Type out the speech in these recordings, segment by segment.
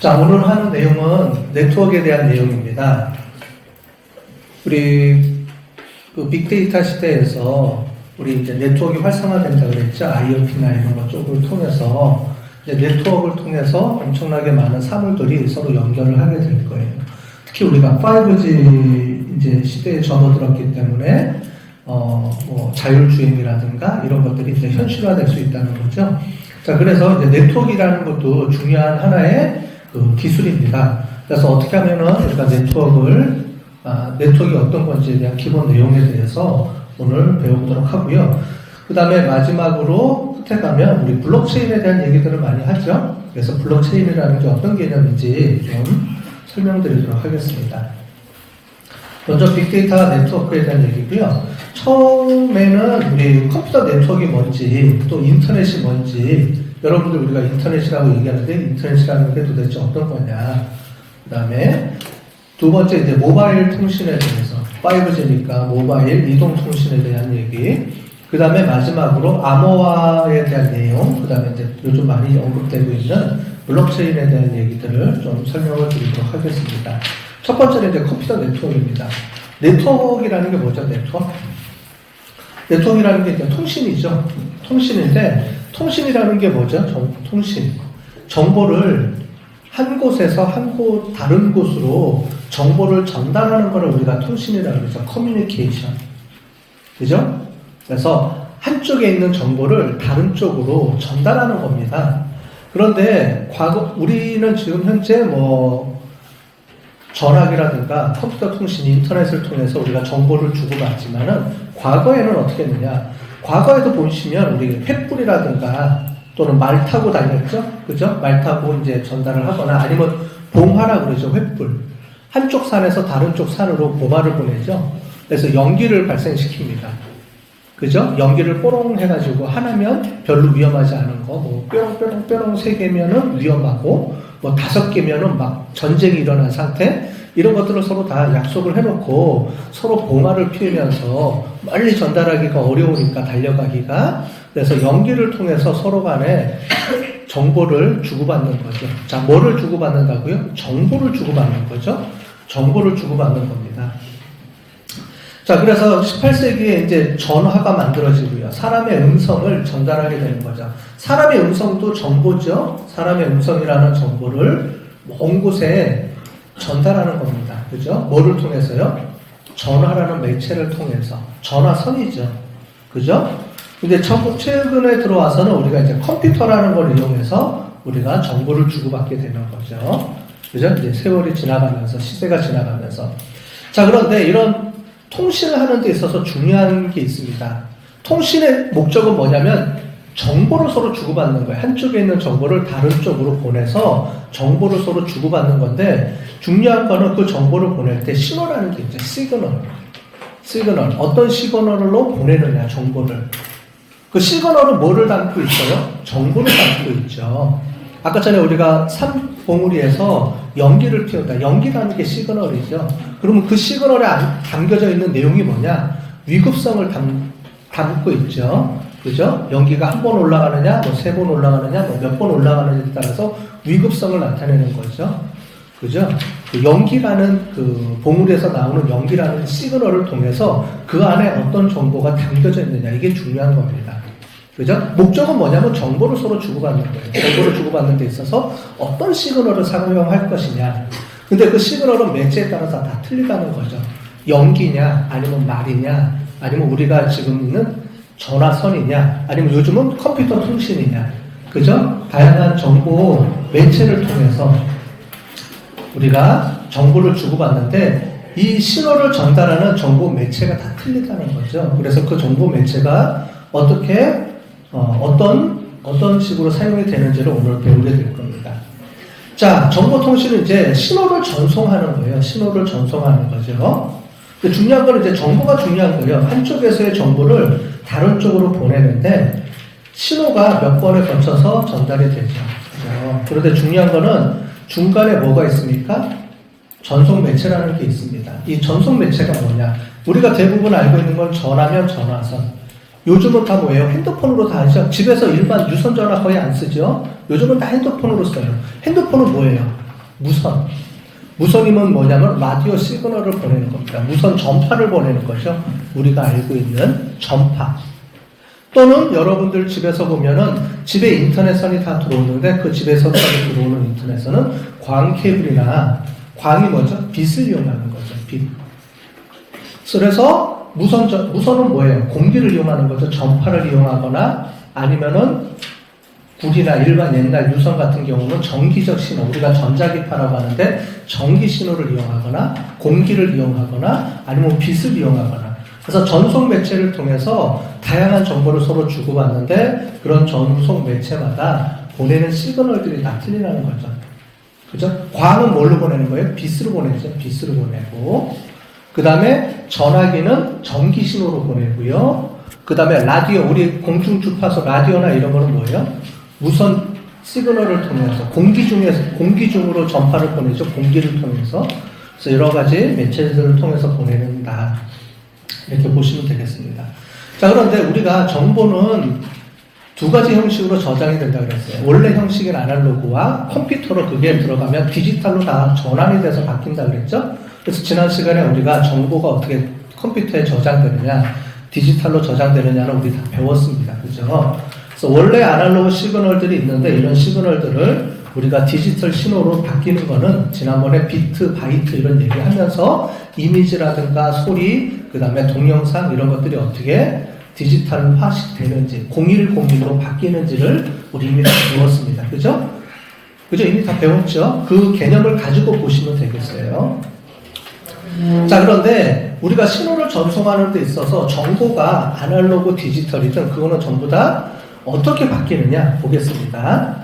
자, 오늘 하는 내용은 네트워크에 대한 내용입니다. 우리 그 빅데이터 시대에서 우리 이제 네트워크가 활성화된다 그랬죠. IoT나 이런 것 쪽을 통해서 이제 네트워크를 통해서 엄청나게 많은 사물들이 서로 연결을 하게 될 거예요. 특히 우리가 5G 이제 시대에 접어들었기 때문에 뭐 자율주행이라든가 이런 것들이 이제 현실화될 수 있다는 거죠. 자, 그래서 이제 네트워크라는 것도 중요한 하나의 그 기술입니다. 그래서 어떻게 하면은 우리가 네트워크가 어떤 건지에 대한 기본 내용에 대해서 오늘 배워보도록 하고요. 그 다음에 마지막으로 끝에 가면 우리 블록체인에 대한 얘기들을 많이 하죠. 그래서 블록체인이라는 게 어떤 개념인지 좀 설명드리도록 하겠습니다. 먼저 빅데이터 네트워크에 대한 얘기고요. 처음에는 우리 컴퓨터 네트워크가 뭔지 또 인터넷이 뭔지 여러분들 우리가 인터넷이라고 얘기하는데 인터넷이라는 게 도대체 어떤 거냐. 그 다음에 두 번째 이제 모바일 통신에 대해서 5G니까 모바일 이동통신에 대한 얘기. 그 다음에 마지막으로 암호화에 대한 내용. 그 다음에 이제 요즘 많이 언급되고 있는 블록체인에 대한 얘기들을 좀 설명을 드리도록 하겠습니다. 첫 번째는 이제 컴퓨터 네트워크입니다. 네트워크라는 게 뭐죠? 네트워크라는 게 이제 통신이죠. 통신인데 통신이라는 게 뭐죠? 통신. 정보를 한 곳에서 다른 곳으로 정보를 전달하는 것을 우리가 통신이라고 그러죠. 커뮤니케이션. 그죠? 그래서 한쪽에 있는 정보를 다른 쪽으로 전달하는 겁니다. 그런데 우리는 지금 현재 전화기라든가 컴퓨터 통신, 인터넷을 통해서 우리가 정보를 주고받지만은 과거에는 어떻게 했느냐? 과거에도 보시면 우리 횃불이라든가 또는 말 타고 다녔죠? 그죠? 말 타고 이제 전달을 하거나 아니면 봉화라 그러죠. 횃불. 한쪽 산에서 다른 쪽 산으로 보마를 보내죠. 그래서 연기를 발생시킵니다. 그죠? 연기를 뽀롱 해가지고 하나면 별로 위험하지 않은 거, 뾰롱 3개면은 위험하고, 5개면은 막 전쟁이 일어난 상태, 이런 것들을 서로 다 약속을 해놓고 서로 봉화를 피우면서 빨리 전달하기가 어려우니까 달려가기가, 그래서 연기를 통해서 서로 간에 정보를 주고받는 거죠. 자, 뭐를 주고받는다고요? 정보를 주고받는 거죠. 정보를 주고받는 겁니다. 자, 그래서 18세기에 이제 전화가 만들어지고요. 사람의 음성을 전달하게 되는 거죠. 사람의 음성도 정보죠. 사람의 음성이라는 정보를 먼 곳에 전달하는 겁니다. 그죠? 뭐를 통해서요? 전화라는 매체를 통해서. 전화선이죠. 그죠? 근데 최근에 들어와서는 우리가 이제 컴퓨터라는 걸 이용해서 우리가 정보를 주고받게 되는 거죠. 그죠? 이제 세월이 지나가면서, 시대가 지나가면서. 자, 그런데 이런 통신을 하는 데 있어서 중요한 게 있습니다. 통신의 목적은 뭐냐면 정보를 서로 주고받는 거예요. 한쪽에 있는 정보를 다른 쪽으로 보내서 정보를 서로 주고받는 건데 중요한 거는 그 정보를 보낼 때 신호라는 게 있죠. 시그널. 어떤 시그널로 보내느냐, 정보를. 그 시그널은 뭐를 담고 있어요? 정보를 담고 있죠. 아까 전에 우리가 산봉우리에서 연기를 피운다. 연기라는 게 시그널이죠. 그러면 그 시그널에 담겨져 있는 내용이 뭐냐? 위급성을 담고 있죠. 그죠? 연기가 한 번 올라가느냐, 3번 올라가느냐, 몇 번 올라가느냐에 따라서 위급성을 나타내는 거죠. 그죠? 그 연기라는 봉우리에서 나오는 연기라는 시그널을 통해서 그 안에 어떤 정보가 담겨져 있느냐, 이게 중요한 겁니다. 그죠? 목적은 뭐냐면 정보를 서로 주고받는 거예요. 정보를 주고받는 데 있어서 어떤 시그널을 사용할 것이냐. 근데 그 시그널은 매체에 따라서 다 틀리다는 거죠. 연기냐, 아니면 말이냐, 아니면 우리가 지금 있는 전화선이냐, 아니면 요즘은 컴퓨터 통신이냐. 그죠? 다양한 정보 매체를 통해서 우리가 정보를 주고받는데 이 신호를 전달하는 정보 매체가 다 틀리다는 거죠. 그래서 그 정보 매체가 어떻게 어떤 식으로 사용이 되는지를 오늘 배우게 될 겁니다. 자, 정보통신은 이제 신호를 전송하는 거예요. 신호를 전송하는 거죠. 근데 중요한 건 이제 정보가 중요한 거예요. 한쪽에서의 정보를 다른 쪽으로 보내는데 신호가 몇 번에 거쳐서 전달이 되죠. 그런데 중요한 거는 중간에 뭐가 있습니까? 전송 매체라는 게 있습니다. 이 전송 매체가 뭐냐? 우리가 대부분 알고 있는 건 전화면 전화선. 요즘은 다 뭐예요? 핸드폰으로 다 하죠. 집에서 일반 유선전화 거의 안 쓰죠. 요즘은 다 핸드폰으로 써요. 핸드폰은 뭐예요? 무선. 무선이면 뭐냐면 라디오 시그널을 보내는 겁니다. 무선 전파를 보내는 거죠. 우리가 알고 있는 전파. 또는 여러분들 집에서 보면은 집에 인터넷선이 다 들어오는데 그 집에서 들어오는 인터넷선은 광 케이블이나 광이 뭐죠? 빛을 이용하는 거죠. 빛. 그래서 무선은 뭐예요? 공기를 이용하는 거죠. 전파를 이용하거나 아니면은 굴이나 일반 옛날 유선 같은 경우는 전기적 신호, 우리가 전자기파라고 하는데 전기 신호를 이용하거나 공기를 이용하거나 아니면 빛을 이용하거나 그래서 전송 매체를 통해서 다양한 정보를 서로 주고받는데 그런 전송 매체마다 보내는 시그널들이 다 틀리다는 거죠. 그죠? 광은 뭘로 보내는 거예요? 빛으로 보내죠. 빛으로 보내고 그 다음에 전화기는 전기 신호로 보내고요. 그 다음에 라디오, 우리 공중 주파수 라디오나 이런 거는 뭐예요? 무선 시그널을 통해서 공기 중으로 전파를 보내죠. 공기를 통해서. 그래서 여러 가지 매체들을 통해서 보내는다. 이렇게 보시면 되겠습니다. 자, 그런데 우리가 정보는 두 가지 형식으로 저장이 된다고 그랬어요. 원래 형식인 아날로그와 컴퓨터로 그게 들어가면 디지털로 다 전환이 돼서 바뀐다고 그랬죠. 그래서 지난 시간에 우리가 정보가 어떻게 컴퓨터에 저장되느냐, 디지털로 저장되느냐를 우리 다 배웠습니다. 그죠? 그래서 원래 아날로그 시그널들이 있는데 이런 시그널들을 우리가 디지털 신호로 바뀌는 거는 지난번에 비트, 바이트 이런 얘기 하면서 이미지라든가 소리, 그 다음에 동영상 이런 것들이 어떻게 디지털화식 되는지, 0101로 바뀌는지를 우리 이미 다 배웠습니다. 그죠? 그죠? 이미 다 배웠죠? 그 개념을 가지고 보시면 되겠어요. 자, 그런데 우리가 신호를 전송하는 데 있어서 정보가 아날로그 디지털이든 그거는 전부 다 어떻게 바뀌느냐 보겠습니다.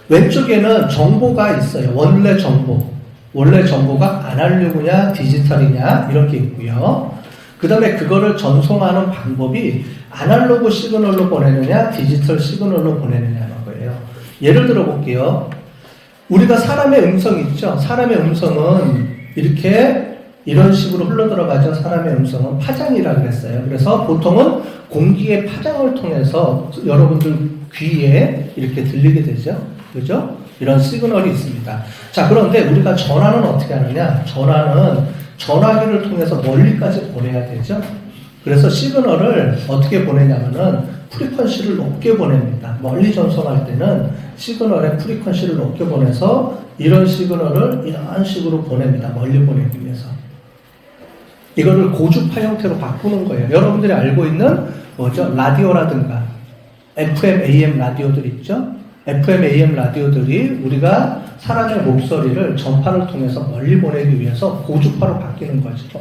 왼쪽에는 정보가 있어요. 원래 정보. 원래 정보가 아날로그냐 디지털이냐 이렇게 있고요. 그 다음에 그거를 전송하는 방법이 아날로그 시그널로 보내느냐 디지털 시그널로 보내느냐는 거예요. 예를 들어 볼게요. 우리가 사람의 음성 있죠. 사람의 음성은 이런 식으로 흘러들어가죠. 사람의 음성은 파장이라고 했어요. 그래서 보통은 공기의 파장을 통해서 여러분들 귀에 이렇게 들리게 되죠. 그죠? 이런 시그널이 있습니다. 자, 그런데 우리가 전화는 어떻게 하느냐? 전화는 전화기를 통해서 멀리까지 보내야 되죠. 그래서 시그널을 어떻게 보내냐면은 프리퀀시를 높게 보냅니다. 멀리 전송할 때는 시그널의 프리퀀시를 높게 보내서 이런 시그널을 이런 식으로 보냅니다. 멀리 보내기 위해서. 이거를 고주파 형태로 바꾸는 거예요. 여러분들이 알고 있는 뭐죠? 라디오라든가 FM, AM 라디오들 있죠? FM, AM 라디오들이 우리가 사람의 목소리를 전파를 통해서 멀리 보내기 위해서 고주파로 바뀌는 거죠.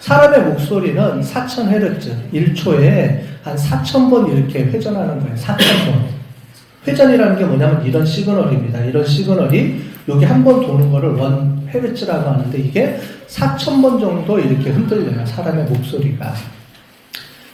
사람의 목소리는 4000Hz, 1초에 한 4000번 이렇게 회전하는 거예요. 4000번. 회전이라는 게 뭐냐면 이런 시그널입니다. 이런 시그널이 여기 한 번 도는 거를 1Hz라고 하는데 이게 4000번 정도 이렇게 흔들려요. 사람의 목소리가.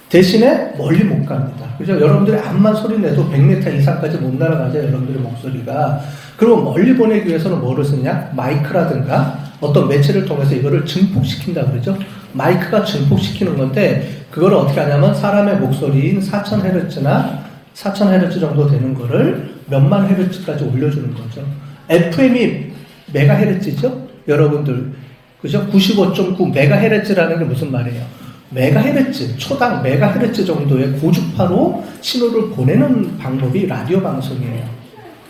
대신에 멀리 못 갑니다. 그죠? 여러분들이 암만 소리 내도 100m 이상까지 못 날아가죠. 여러분들의 목소리가. 그리고 멀리 보내기 위해서는 뭐를 쓰냐? 마이크라든가 어떤 매체를 통해서 이거를 증폭시킨다 그러죠. 마이크가 증폭시키는 건데 그거를 어떻게 하냐면 사람의 목소리인 4000Hz나 4000Hz 정도 되는 거를 몇만 헤르츠까지 올려주는 거죠. FM이 메가헤르츠죠? 여러분들. 그죠? 95.9 메가헤르츠라는 게 무슨 말이에요? 메가헤르츠, 초당 메가헤르츠 정도의 고주파로 신호를 보내는 방법이 라디오 방송이에요.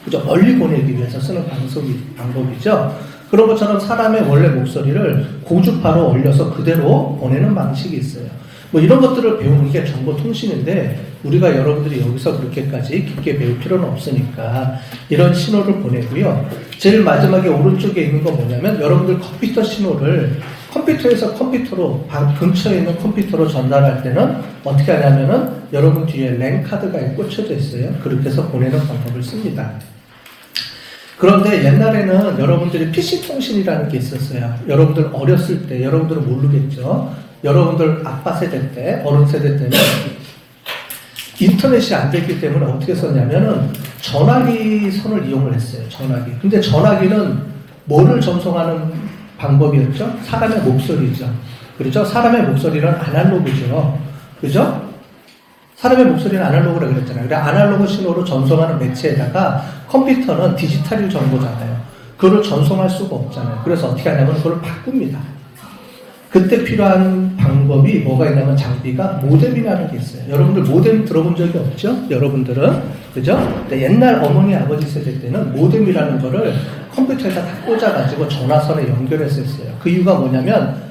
그죠? 멀리 보내기 위해서 쓰는 방법이죠. 그런 것처럼 사람의 원래 목소리를 고주파로 올려서 그대로 보내는 방식이 있어요. 뭐 이런 것들을 배우는 게 정보통신인데 우리가 여러분들이 여기서 그렇게까지 깊게 배울 필요는 없으니까 이런 신호를 보내고요. 제일 마지막에 오른쪽에 있는 건 뭐냐면 여러분들 컴퓨터 신호를 컴퓨터에서 컴퓨터로 근처에 있는 컴퓨터로 전달할 때는 어떻게 하냐면은 여러분 뒤에 랜카드가 꽂혀져 있어요. 그렇게 해서 보내는 방법을 씁니다. 그런데 옛날에는 여러분들이 PC 통신이라는 게 있었어요. 여러분들 어렸을 때 여러분들은 모르겠죠. 여러분들 아빠 세대 때, 어른 세대 때는 인터넷이 안 됐기 때문에 어떻게 썼냐면은 전화기 선을 이용을 했어요. 전화기. 근데 전화기는 뭐를 전송하는 방법이었죠? 사람의 목소리죠. 그렇죠? 사람의 목소리는 아날로그죠. 그죠? 사람의 목소리는 아날로그라고 그랬잖아요. 그래 아날로그 신호로 전송하는 매체에다가 컴퓨터는 디지털 정보잖아요. 그걸 전송할 수가 없잖아요. 그래서 어떻게 하냐면 그걸 바꿉니다. 그때 필요한 방법이 뭐가 있냐면 장비가 모뎀이라는 게 있어요. 여러분들 모뎀 들어본 적이 없죠? 여러분들은 그죠? 근데 옛날 어머니 아버지 세대 때는 모뎀이라는 거를 컴퓨터에다 다 꽂아가지고 전화선에 연결해서 했어요. 그 이유가 뭐냐면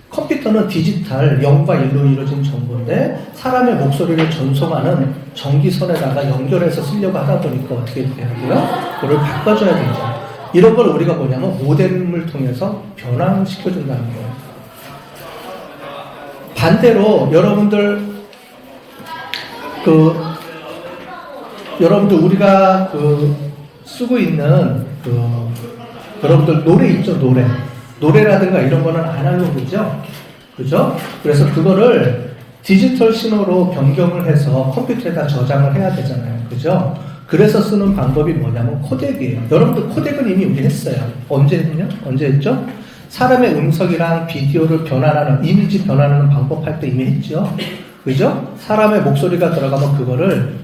컴퓨터는 디지털 0과 1로 이루어진 정보인데 사람의 목소리를 전송하는 전기선에다가 연결해서 쓰려고 하다 보니까 어떻게 되냐고요? 그걸 바꿔줘야 되죠. 이런 걸 우리가 뭐냐면 모뎀을 통해서 변환시켜준다는 거예요. 반대로 여러분들 우리가 쓰고 있는 여러분들 노래 있죠, 노래라든가 이런 거는 아날로그죠, 그죠? 그래서 그거를 디지털 신호로 변경을 해서 컴퓨터에다 저장을 해야 되잖아요, 그죠? 그래서 쓰는 방법이 뭐냐면 코덱이에요. 여러분들 코덱은 이미 우리 했어요. 언제 했죠? 사람의 음성이랑 비디오를 변환하는, 이미지 변환하는 방법 할 때 이미 했죠. 그죠? 사람의 목소리가 들어가면 그거를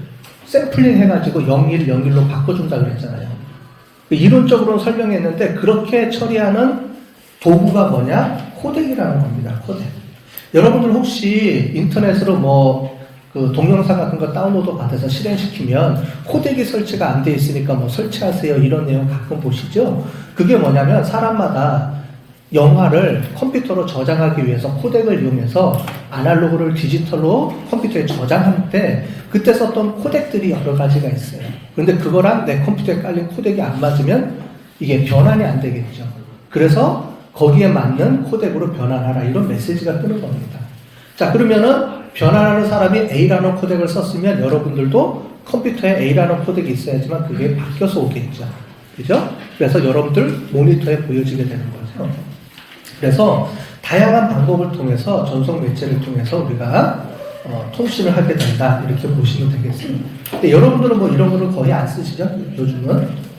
샘플링 해가지고 0101로 바꿔준다 그랬잖아요. 이론적으로는 설명했는데 그렇게 처리하는 도구가 뭐냐? 코덱이라는 겁니다. 코덱. 여러분들 혹시 인터넷으로 동영상 같은 거 다운로드 받아서 실행시키면 코덱이 설치가 안 돼 있으니까 설치하세요 이런 내용 가끔 보시죠? 그게 뭐냐면 사람마다 영화를 컴퓨터로 저장하기 위해서 코덱을 이용해서 아날로그를 디지털로 컴퓨터에 저장할 때 그때 썼던 코덱들이 여러 가지가 있어요. 그런데 그거랑 내 컴퓨터에 깔린 코덱이 안 맞으면 이게 변환이 안 되겠죠. 그래서 거기에 맞는 코덱으로 변환하라 이런 메시지가 뜨는 겁니다. 자, 그러면은 변환하는 사람이 A라는 코덱을 썼으면 여러분들도 컴퓨터에 A라는 코덱이 있어야지만 그게 바뀌어서 오겠죠. 그죠? 그래서 여러분들 모니터에 보여지게 되는 거죠. 그래서 다양한 방법을 통해서 전송 매체를 통해서 우리가 통신을 하게 된다 이렇게 보시면 되겠습니다. 근데 여러분들은 이런 거를 거의 안 쓰시죠? 요즘은